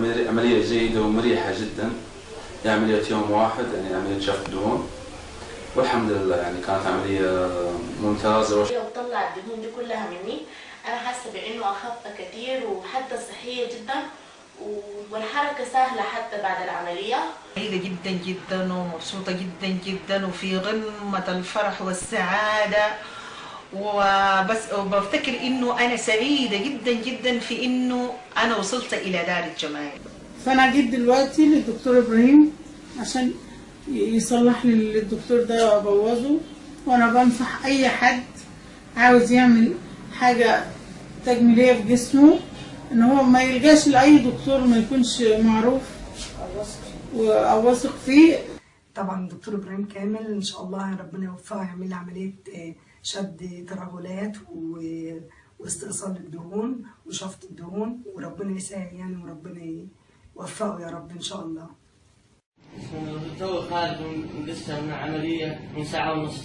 عملية جيدة ومريحة جدا، يعني عملية يوم واحد، يعني عملية شفط دهون، والحمد لله يعني كانت عملية ممتازة. وطلع الدهون دي كلها مني، أنا حاسة بإنه أخف كتير وحتى صحية جدا، والحركة سهلة حتى بعد العملية. سعيدة جدا جدا ومبسوطة جدا جدا وفي قمة الفرح والسعادة، وبفتكر إنه أنا سعيدة جدا جدا في إنه أنا وصلت إلى دار الجمال. فأنا جيت دلوقتي للدكتور إبراهيم عشان يصلح لي اللي الدكتور ده بوظه، وأنا بنصح أي حد عاوز يعمل حاجة تجميلية في جسمه إن هو ما يلجاش لأي دكتور ما يكونش معروف أو واثق فيه. طبعا الدكتور إبراهيم كامل إن شاء الله ربنا يوفقه يعمل لي عملية شد ترهلات واستئصال الدهون وشفط الدهون، وربنا يسهل يعني وربنا يوفقه يا رب إن شاء الله. تو خارج لسه من عملية من ساعة ونص،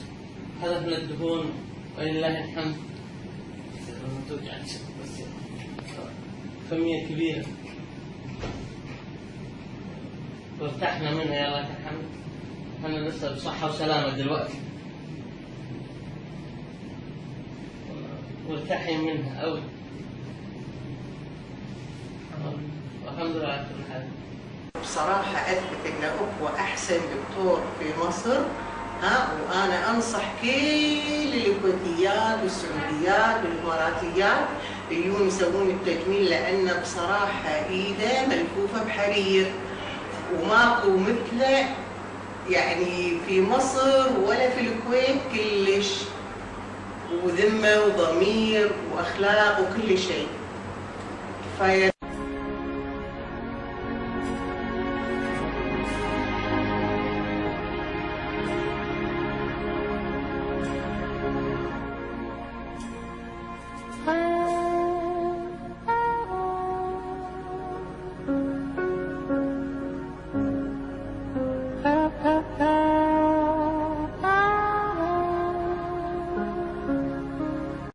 حذفنا الدهون ولله الحمد. كمية كبيرة وارتحنا منها يا الله الحمد. أنا لسه بصحة وسلامة دلوقتي، مرتاحين منها أوي والحمد لله على كل حال. بصراحة أثبت إن هو أحسن دكتور في مصر، وأنا أنصح كل الكويتيات والسعوديات والإماراتيات يجون يسوون التجميل، لأن بصراحة إيده ملفوفة بحرير وماكو مثله يعني في مصر ولا في الكويت كلش، وذمة وضمير وأخلاق وكل شيء.